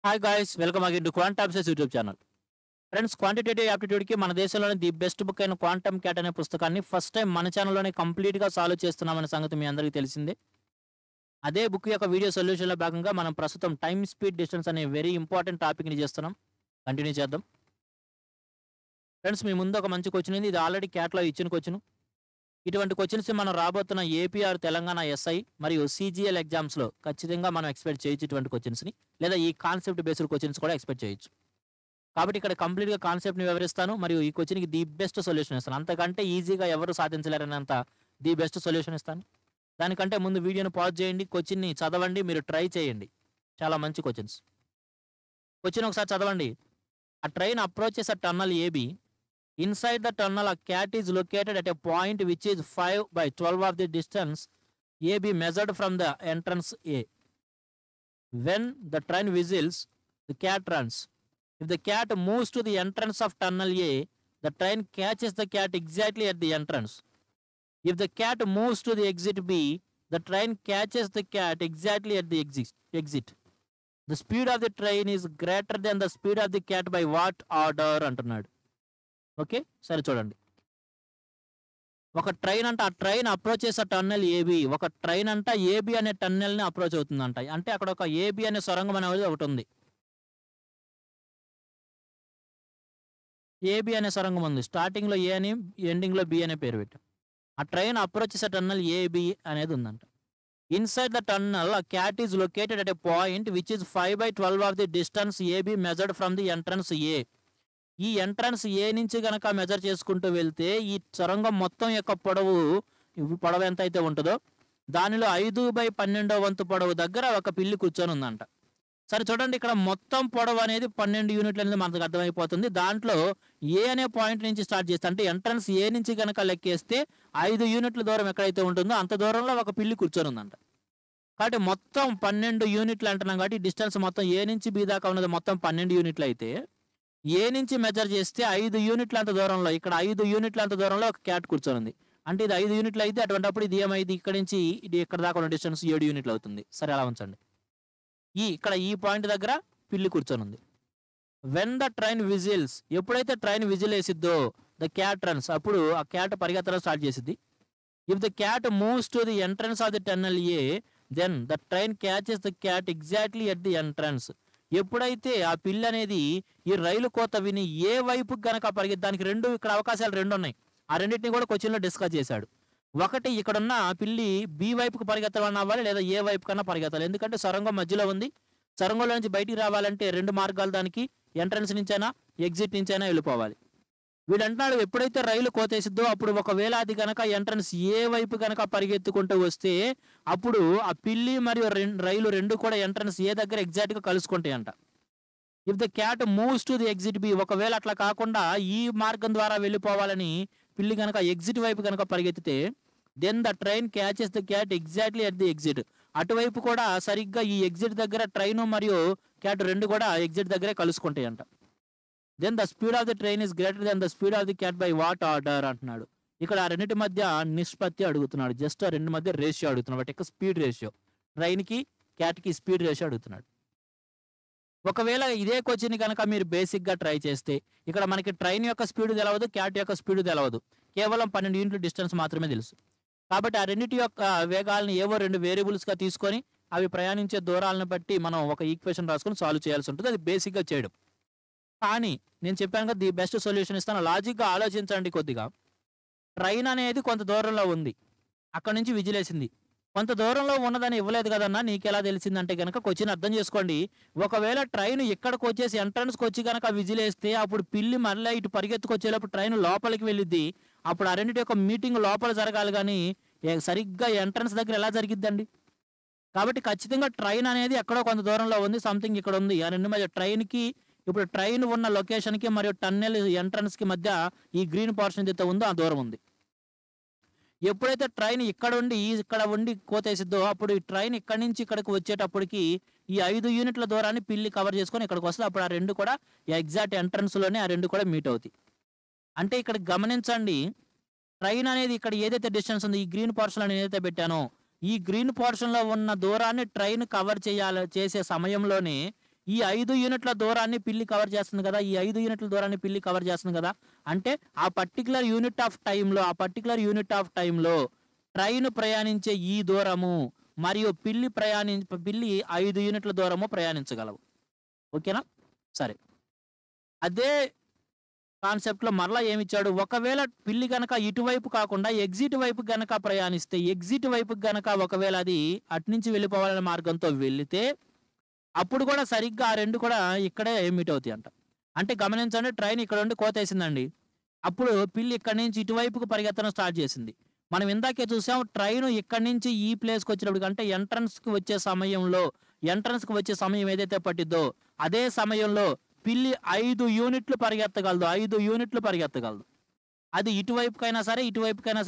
Hi guys, welcome again to Quantabses YouTube channel. Friends, quantitative యాప్టిట్యూడ్కి మన దేశంలోని the best book అయిన quantum CAT అనే పుస్తకాన్ని ఫస్ట్ టైం మన ఛానల్లోనే కంప్లీట్గా సాల్వ్ చేస్తున్నామనే సంగతి మీ అందరికీ తెలిసిందే. అదే బుక్ యొక్క వీడియో సొల్యూషన్లో భాగంగా మనం ప్రస్తుతం టైమ్ స్పీడ్ డిస్టెన్స్ అనే వెరీ ఇంపార్టెంట్ టాపిక్ని చేస్తున్నాం. కంటిన్యూ చేద్దాం. ఫ్రెండ్స్, మీ ముందు ఒక మంచి క్వశ్చన్ ఉంది. ఇది ఆల్రెడీ క్యాట్లో ఇచ్చిన క్వశ్చన్. ఇటువంటి క్వశ్చన్స్ మనం రాబోతున్న ఏపీఆర్ తెలంగాణ ఎస్ఐ మరియు CGL ఎగ్జామ్స్లో ఖచ్చితంగా మనం ఎక్స్పెక్ట్ చేయొచ్చు. ఇటువంటి క్వశ్చన్స్ని లేదా ఈ కాన్సెప్ట్ బేస్డ్ క్వశ్చన్స్ కూడా ఎక్స్పెక్ట్ చేయొచ్చు. కాబట్టి ఇక్కడ కంప్లీట్గా కాన్సెప్ట్ని వివరిస్తాను మరియు ఈ క్వశ్చన్కి ది బెస్ట్ సొల్యూషన్ ఇస్తాను. అంతకంటే ఈజీగా ఎవరు సాధించలేరనేంత ది బెస్ట్ సొల్యూషన్ ఇస్తాను. దానికంటే ముందు వీడియోని పాజ్ చేయండి, క్వశ్చన్ని చదవండి, మీరు ట్రై చేయండి. చాలా మంచి క్వశ్చన్స్. క్వశ్చన్ ఒకసారి చదవండి. A train approaches a tunnel AB. Inside the tunnel, a cat is located at a point which is 5/12 of the distance AB measured from the entrance A. When the train whistles, the cat runs. If the cat moves to the entrance of tunnel A, the train catches the cat exactly at the entrance. If the cat moves to the exit B, the train catches the cat exactly at the exit. The speed of the train is greater than the speed of the cat by what order అంటున్నాడు. Okay, సరే చూడండి. ఒక train అంట, ఆ train approach చేసే tunnel AB. ఒక train అంట AB అనే టన్నెల్ని అప్రోచ్ అవుతుందంట. అంటే అక్కడ ఒక ఏబి అనే సొరంగం అనేది ఒకటి ఉంది. ఏబి అనే సొరంగం ఉంది. స్టార్టింగ్లో ఏ అని, ఎండింగ్లో బి అనే పేరు పెట్టాం. ఆ ట్రైన్ అప్రోచ్ చేసే టన్నెల్ ఏబి అనేది ఉందంట. Inside the tunnel, a cat is located at a point which is 5/12 of the distance AB measured from the entrance A. ఈ ఎంట్రన్స్ ఏ నుంచి గనక మెజర్ చేసుకుంటూ వెళ్తే ఈ సొరంగం మొత్తం యొక్క పొడవు ఎంత అయితే ఉంటుందో దానిలో 5/12 వంతు పొడవు దగ్గర ఒక పిల్లి కూర్చొని ఉందంట. సరే చూడండి, ఇక్కడ మొత్తం పొడవు అనేది 12 యూనిట్లు అనేది మనకు అర్థమైపోతుంది. దాంట్లో ఏ అనే పాయింట్ నుంచి స్టార్ట్ చేస్తే, అంటే ఎంట్రన్స్ ఏ నుంచి గనక లెక్కేస్తే 5 యూనిట్ల దూరం ఎక్కడైతే ఉంటుందో అంత దూరంలో ఒక పిల్లి కూర్చొని ఉందంట. కాబట్టి మొత్తం 12 యూనిట్లు అంటున్నాం. కాబట్టి డిస్టెన్స్ మొత్తం ఏ నుంచి బి దాకా ఉన్నది మొత్తం 12 యూనిట్లు అయితే ఏ నుంచి మెజర్ చేస్తే 5 యూనిట్ల అంత దూరంలో, ఇక్కడ 5 యూనిట్ల అంత దూరంలో ఒక క్యాట్ కూర్చొని ఉంది. అంటే ఇది 5 యూనిట్లు అయితే అటువంటిప్పుడు ఇది ఏమైంది, ఇక్కడ నుంచి ఇది ఇక్కడ దాకా ఉన్న డిస్టెన్స్ 7 యూనిట్లు అవుతుంది. సరే, అలా ఉంచండి. ఇక్కడ ఈ పాయింట్ దగ్గర పిల్లి కూర్చొని ఉంది. వెన్ ద ట్రైన్ విజిల్స్, ఎప్పుడైతే ట్రైన్ విజిల్ వేసిద్దో ద క్యాట్ రన్స్, అప్పుడు ఆ క్యాట్ పరిగెత్తడం స్టార్ట్ చేసిద్ది. If the cat moves to the entrance of the tunnel A, then the train catches the cat exactly at the entrance. ఎప్పుడైతే ఆ పిల్లి అనేది ఈ రైలు కోత విని ఏ వైపుకి గనక పరిగెత్తడానికి ఇక్కడ అవకాశాలు 2 ఉన్నాయి. ఆ రెండింటిని కూడా క్వశ్చన్లో డిస్కస్ చేశాడు. ఒకటి, ఇక్కడున్న పిల్లి బి వైపుకి పరిగెత్తడం అవ్వాలి, లేదా ఏ వైపు కన్నా పరిగెత్తాలి. ఎందుకంటే సొరంగం మధ్యలో ఉంది. సొరంగంలో నుంచి బయటికి రావాలంటే 2 మార్గాలు దానికి, ఎంట్రన్స్ నుంచైనా ఎగ్జిట్ నుంచైనా వెళ్ళిపోవాలి. వీడు అంటున్నాడు, ఎప్పుడైతే రైలు కోతేసిద్దో అప్పుడు ఒకవేళ అది కనుక ఎంట్రన్స్ ఏ వైపు కనుక పరిగెత్తుకుంటూ వస్తే అప్పుడు ఆ పిల్లి మరియు రైలు 2 కూడా ఎంట్రన్స్ ఏ దగ్గర ఎగ్జాక్ట్గా కలుసుకుంటాయంట. If the cat moves to the exit B, ఒకవేళ అట్లా కాకుండా ఈ మార్గం ద్వారా వెళ్ళిపోవాలని పిల్లి కనుక ఎగ్జిట్ వైపు కనుక పరిగెత్తితే then the train catches the cat exactly at the exit. అటువైపు కూడా సరిగ్గా ఈ ఎగ్జిట్ దగ్గర ట్రైన్ మరియు క్యాట్ 2 కూడా ఎగ్జిట్ దగ్గరే కలుసుకుంటాయంట. Then the speed of the train is greater than the speed of the cat by what order అంటున్నాడు. ఇక్కడ ఆ రెండింటి మధ్య నిష్పత్తి అడుగుతున్నాడు. జస్ట్ ఆ 2 మధ్య రేషియో అడుగుతున్నాడు. వాటి యొక్క స్పీడ్ రేషియో, ట్రైన్కి క్యాట్కి స్పీడ్ రేషియో అడుగుతున్నాడు. ఒకవేళ ఇదే క్వశ్చన్ కనుక మీరు బేసిక్గా ట్రై చేస్తే ఇక్కడ మనకి ట్రైన్ యొక్క స్పీడ్ తెలవదు, క్యాట్ యొక్క స్పీడ్ తెలవదు. కేవలం 12 యూనిట్ల డిస్టెన్స్ మాత్రమే తెలుసు. కాబట్టి ఆ రెండింటి యొక్క వేగాలను ఏవో 2 వేరియబుల్స్గా తీసుకొని అవి ప్రయాణించే దూరాలను బట్టి మనం ఒక ఈక్వేషన్ రాసుకొని సాల్వ్ చేయాల్సి ఉంటుంది. అది బేసిక్గా చేయడం. కానీ నేను చెప్పాను కదా, ది బెస్ట్ సొల్యూషన్ ఇస్తాను. లాజిక్గా ఆలోచించండి కొద్దిగా. ట్రైన్ అనేది కొంత దూరంలో ఉంది, అక్కడ నుంచి విజిలేసింది. కొంత దూరంలో ఉన్నదని ఇవ్వలేదు కదన్నా, నీకు ఎలా తెలిసిందంటే కనుక క్వశ్చన్ అర్థం చేసుకోండి. ఒకవేళ ట్రైన్ ఇక్కడికి వచ్చేసి ఎంట్రన్స్కి వచ్చి కనుక విజిలేస్తే అప్పుడు పిల్లి మళ్ళీ ఇటు పరిగెత్తుకొచ్చేటప్పుడు ట్రైన్ లోపలికి వెళ్ళిద్ది. అప్పుడు ఆ రెండింటి యొక్క మీటింగ్ లోపల జరగాలి, కానీ సరిగ్గా ఎంట్రన్స్ దగ్గర ఎలా జరిగిద్దండి? కాబట్టి ఖచ్చితంగా ట్రైన్ అనేది ఎక్కడో కొంత దూరంలో ఉంది, సంథింగ్ ఇక్కడ ఉంది. ఆ 2 మధ్య ట్రైన్కి, ఇప్పుడు ట్రైన్ ఉన్న లొకేషన్కి మరియు టన్నెల్ ఎంట్రన్స్కి మధ్య ఈ గ్రీన్ పోర్షన్ ఏదైతే ఉందో ఆ దూరం ఉంది. ఎప్పుడైతే ట్రైన్ ఇక్కడ ఉండి కోతేసిద్దో అప్పుడు ఈ ట్రైన్ ఇక్కడి నుంచి ఇక్కడికి వచ్చేటప్పటికి ఈ 5 యూనిట్ల దూరాన్ని పిల్లి కవర్ చేసుకొని ఇక్కడికి వస్తుంది. అప్పుడు ఆ 2 కూడా ఎగ్జాక్ట్ ఎంట్రన్స్లోనే ఆ 2 కూడా మీట్ అవుతాయి. అంటే ఇక్కడ గమనించండి, ట్రైన్ అనేది ఇక్కడ ఏదైతే డిస్టెన్స్ ఉందో ఈ గ్రీన్ పోర్షన్ అని ఏదైతే పెట్టానో ఈ గ్రీన్ పోర్షన్లో ఉన్న దూరాన్ని ట్రైన్ కవర్ చేసే సమయంలోనే ఈ 5 యూనిట్ల దూరాన్ని పిల్లి కవర్ చేస్తుంది కదా, ఈ 5 యూనిట్ల దూరాన్ని పిల్లి కవర్ చేస్తుంది కదా, అంటే ఆ పర్టికులర్ యూనిట్ ఆఫ్ టైంలో ట్రైన్ ప్రయాణించే ఈ దూరము మరియు పిల్లి 5 యూనిట్ల దూరము ప్రయాణించగలవు. ఓకేనా? సరే, అదే కాన్సెప్ట్లో మరలా ఏమిచ్చాడు, ఒకవేళ పిల్లి గనక ఇటువైపు కాకుండా ఎగ్జిట్ వైపు గనక ప్రయాణిస్తే, ఎగ్జిట్ వైపు గనక ఒకవేళ అది అట్నుంచి వెళ్ళిపోవాలనే మార్గంతో వెళితే అప్పుడు కూడా సరిగ్గా ఆ రెండు కూడా ఇక్కడే మీట్ అవుతాయి అంట. అంటే గమనించండి, ట్రైన్ ఇక్కడ ఉండి కోతేసిందండి, అప్పుడు పిల్లి ఇక్కడి నుంచి ఇటువైపుకు పరిగెత్తడం స్టార్ట్ చేసింది. మనం ఇందాకే చూసాం, ట్రైన్ ఇక్కడి నుంచి ఈ ప్లేస్కి వచ్చినప్పుడు అంటే ఎంట్రన్స్కి వచ్చే సమయం ఏదైతే పట్టిద్దో అదే సమయంలో పిల్లి 5 యూనిట్లు పరిగెత్తగలదు. అది ఇటువైపుకైనా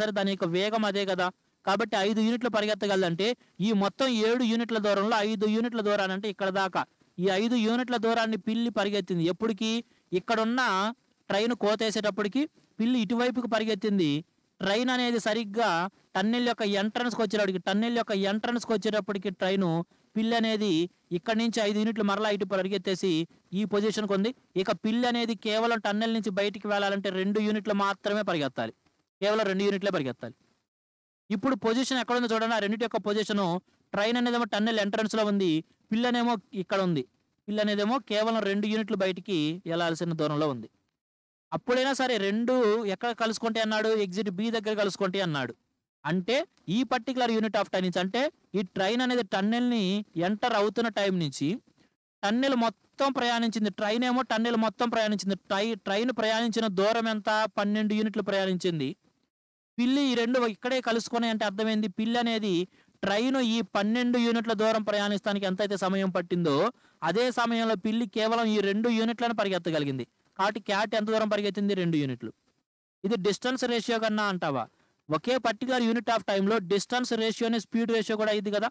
సరే దాని యొక్క వేగం అదే కదా. కాబట్టి 5 యూనిట్లు పరిగెత్తగలదంటే ఈ మొత్తం 7 యూనిట్ల దూరంలో 5 యూనిట్ల దూరాన్ని అంటే ఇక్కడ దాకా ఈ 5 యూనిట్ల దూరాన్ని పిల్లి పరిగెత్తింది. ఎప్పటికి? ఇక్కడున్న ట్రైన్ కోతేసేటప్పటికి పిల్లి ఇటువైపుకి పరిగెత్తింది. ట్రైన్ అనేది సరిగ్గా టన్నెల్ యొక్క ఎంట్రన్స్కి వచ్చేటప్పటికి ట్రైను పిల్లి అనేది ఇక్కడ నుంచి 5 యూనిట్లు మరలా ఇటు పరిగెత్తేసి ఈ పొజిషన్కి ఉంది. ఇక పిల్లి అనేది కేవలం టన్నెల్ నుంచి బయటికి వెళ్ళాలంటే 2 యూనిట్లు మాత్రమే పరిగెత్తాలి, కేవలం 2 యూనిట్లే పరిగెత్తాలి. ఇప్పుడు పొజిషన్ ఎక్కడ ఉందో చూడండి, ఆ రెండింటి యొక్క పొజిషను. ట్రైన్ అనేదేమో టన్నెల్ ఎంట్రన్స్లో ఉంది, పిల్లి అనేమో ఇక్కడ ఉంది. పిల్లి అనేదేమో కేవలం 2 యూనిట్లు బయటికి వెళ్ళాల్సిన దూరంలో ఉంది. అప్పుడైనా సరే 2 ఎక్కడ కలుసుకుంటే అన్నాడు, ఎగ్జిట్ బి దగ్గర కలుసుకుంటే అన్నాడు. అంటే ఈ పర్టికులర్ యూనిట్ ఆఫ్ టైం నుంచి, అంటే ఈ ట్రైన్ అనేది టన్నెల్ని ఎంటర్ అవుతున్న టైం నుంచి టన్నెల్ మొత్తం ప్రయాణించింది. ట్రైన్ ప్రయాణించిన దూరం ఎంత? 12 యూనిట్లు ప్రయాణించింది. పిల్లి ఈ 2 ఇక్కడే కలుసుకుని అంటే అర్థమైంది, పిల్లి అనేది ట్రైన్ ఈ 12 యూనిట్ల దూరం ప్రయాణిస్తానికి ఎంతైతే సమయం పట్టిందో అదే సమయంలో పిల్లి కేవలం ఈ 2 యూనిట్లను పరిగెత్తగలిగింది. కాబట్టి క్యాట్ ఎంత దూరం పరిగెత్తింది? 2 యూనిట్లు. ఇది డిస్టెన్స్ రేషియో కన్నా అంటావా? ఒకే పర్టికులర్ యూనిట్ ఆఫ్ టైంలో డిస్టెన్స్ రేషియోని స్పీడ్ రేషియో కూడా ఇది కదా.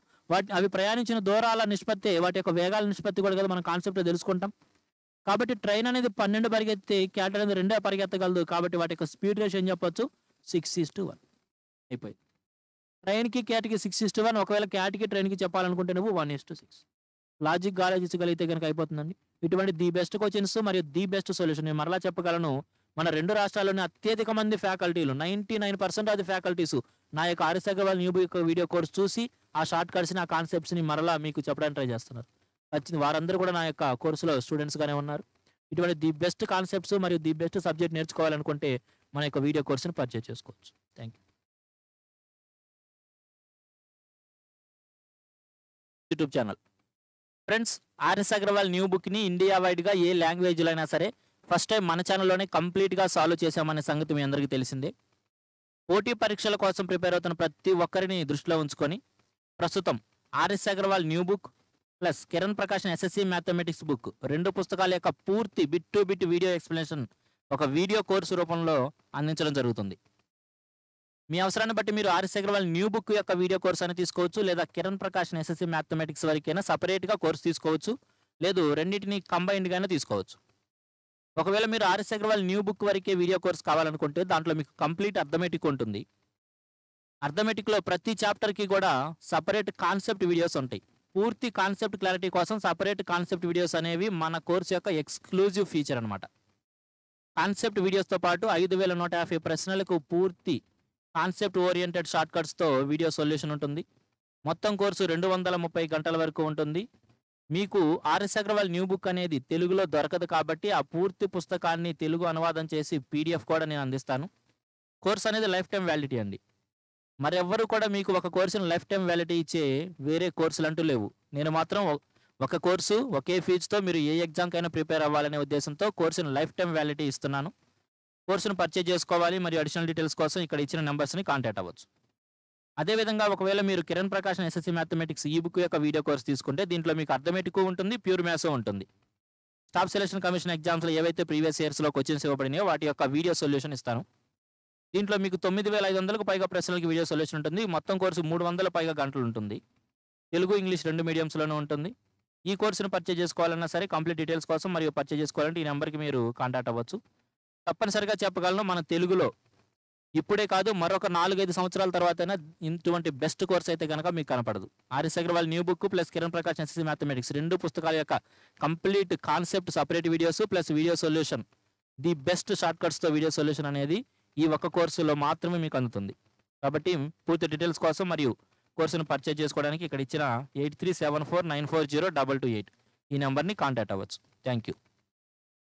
అవి ప్రయాణించిన దూరాల నిష్పత్తి, వాటి యొక్క వేగాల నిష్పత్తి కూడా కదా మనం కాన్సెప్ట్ తెలుసుకుంటాం. కాబట్టి ట్రైన్ అనేది 12 పరిగెత్తి క్యాట్ అనేది 2 పరిగెత్తగలదు. కాబట్టి వాటి యొక్క స్పీడ్ రేషియో ఏం చెప్పొచ్చు? 6:1 అయిపోయింది. ట్రైన్కి క్యాట్కి 6:1. ఒకవేళ క్యాట్కి ట్రైన్కి చెప్పాలనుకుంటే నువ్వు 1:6. లాజిక్ ఆలోచించగలిగితే కనుక అయిపోతుందండి. ఇటువంటి ది బెస్ట్ క్వశ్చన్స్ మరియు ది బెస్ట్ సొల్యూషన్ నేను మరలా చెప్పగలను. మన 2 రాష్ట్రాల్లోని అత్యధిక మంది ఫ్యాకల్టీలు 99% ఆఫ్ ది ఫ్యాకల్టీస్ నా యొక్క RS Agarwal new book video course చూసి ఆ షార్ట్ కట్స్ని, ఆ కాన్సెప్ట్స్ని మరలా మీకు చెప్పడానికి ట్రై చేస్తున్నారు. వారందరూ కూడా నా యొక్క కోర్సులో స్టూడెంట్స్గానే ఉన్నారు. ఇటువంటి ది బెస్ట్ కాన్సెప్ట్స్ మరియు ది బెస్ట్ సబ్జెక్ట్ నేర్చుకోవాలనుకుంటే మన యొక్క వీడియో కోర్స్ని పర్చేజ్ చేసుకోవచ్చు. Thank you. YouTube channel friends, RS Agarwal new బుక్ని ఇండియా వైడ్గా ఏ లాంగ్వేజ్లో అయినా సరే ఫస్ట్ టైం మన ఛానల్లోనే కంప్లీట్గా సాల్వ్ చేశామనే సంగతి మీ అందరికీ తెలిసిందే. పోటీ పరీక్షల కోసం ప్రిపేర్ అవుతున్న ప్రతి ఒక్కరిని దృష్టిలో ఉంచుకొని ప్రస్తుతం RS Agarwal new book plus Kiran Prakash SSC mathematics book 2 పుస్తకాల యొక్క పూర్తి bit to bit video explanation ఒక వీడియో కోర్సు రూపంలో అందించడం జరుగుతుంది. మీ అవసరాన్ని బట్టి మీరు ఆర్ఎస్ అగర్వాల్ న్యూ బుక్ యొక్క వీడియో కోర్స్ అని తీసుకోవచ్చు, లేదా కిరణ్ ప్రకాష్ SSC మ్యాథమెటిక్స్ వరకైనా సపరేట్గా కోర్స్ తీసుకోవచ్చు, లేదు రెండింటిని కంబైన్డ్గానే తీసుకోవచ్చు. ఒకవేళ మీరు ఆర్ఎస్ అగర్వాల్ న్యూ బుక్ వరకే వీడియో కోర్స్ కావాలనుకుంటే దాంట్లో మీకు కంప్లీట్ అర్థమెటిక్ ఉంటుంది. అర్థమెటిక్లో ప్రతి చాప్టర్కి కూడా సపరేట్ కాన్సెప్ట్ వీడియోస్ ఉంటాయి. పూర్తి కాన్సెప్ట్ క్లారిటీ కోసం సపరేట్ కాన్సెప్ట్ వీడియోస్ అనేవి మన కోర్సు యొక్క ఎక్స్క్లూజివ్ ఫీచర్ అనమాట. కాన్సెప్ట్ వీడియోస్తో పాటు 5150 ప్రశ్నలకు పూర్తి కాన్సెప్ట్ ఓరియంటెడ్ షార్ట్ కట్స్తో వీడియో సొల్యూషన్ ఉంటుంది. మొత్తం కోర్సు 230 గంటల వరకు ఉంటుంది. మీకు ఆర్ఎస్ అగర్వాల్ న్యూ బుక్ అనేది తెలుగులో దొరకదు కాబట్టి ఆ పూర్తి పుస్తకాన్ని తెలుగు అనువాదం చేసి PDF కూడా నేను అందిస్తాను. కోర్స్ అనేది లైఫ్ టైం వ్యాలిడిటీ అండి. మరెవ్వరు కూడా మీకు ఒక కోర్సును లైఫ్ టైం వ్యాలిడిటీ ఇచ్చే వేరే కోర్సులు అంటూ లేవు. నేను మాత్రం ఒక కోర్సు ఒకే ఫీజుతో మీరు ఏ ఎగ్జామ్కైనా ప్రిపేర్ అవ్వాలనే ఉద్దేశంతో కోర్సును లైఫ్ టైం వ్యాలిడిటీ ఇస్తున్నాను. కోర్సును పర్చేజ్ చేసుకోవాలి మరియు అడిషనల్ డీటెయిల్స్ కోసం ఇక్కడ ఇచ్చిన నెంబర్స్ని కాంటాక్ట్ అవ్వచ్చు. అదేవిధంగా ఒకవేళ మీరు కిరణ్ ప్రకాష్ SSC మ్యాథమెటిక్స్ ఈ బుక్ యొక్క వీడియో కోర్స్ తీసుకుంటే దీంట్లో మీకు అర్థమెటిక్ ఉంటుంది, ప్యూర్ మ్యాథ్స్ ఉంటుంది. స్టాఫ్ సెలక్షన్ కమిషన్ ఎగ్జామ్స్లో ఏవైతే ప్రీవియస్ ఇయర్స్లో క్వశ్చన్స్ ఇవ్వబడినాయో వాటి యొక్క వీడియో సొల్యూషన్ ఇస్తాను. దీంట్లో మీకు 9500కు పైగా ప్రశ్నలకి వీడియో సొల్యూషన్ ఉంటుంది. మొత్తం కోర్సు 300 పైగా గంటలు ఉంటుంది. తెలుగు ఇంగ్లీష్ 2 మీడియంస్లోనూ ఉంటుంది. ఈ కోర్సును పర్చేజ్ చేసుకోవాలన్నా సరే కంప్లీట్ డీటెయిల్స్ కోసం మరియు పర్చేజ్ చేసుకోవాలంటే ఈ నెంబర్కి మీరు కాంటాక్ట్ అవ్వచ్చు. తప్పనిసరిగా చెప్పగలను, మన తెలుగులో ఇప్పుడే కాదు మరొక 4-5 సంవత్సరాల తర్వాతైనా ఇటువంటి బెస్ట్ కోర్స్ అయితే కనుక మీకు కనపడదు. RS Agarwal new book plus Kiran Prakash SSC mathematics 2 పుస్తకాల యొక్క complete concept separate videos plus video solution, the best short కట్స్తో వీడియో సొల్యూషన్ అనేది ఈ ఒక్క కోర్సులో మాత్రమే మీకు అందుతుంది. కాబట్టి పూర్తి డీటెయిల్స్ కోసం మరియు కోర్సును పర్చేజ్ చేసుకోవడానికి ఇక్కడ ఇచ్చిన 8374940228 ఈ నెంబర్ని కాంటాక్ట్ అవ్వచ్చు. Thank you.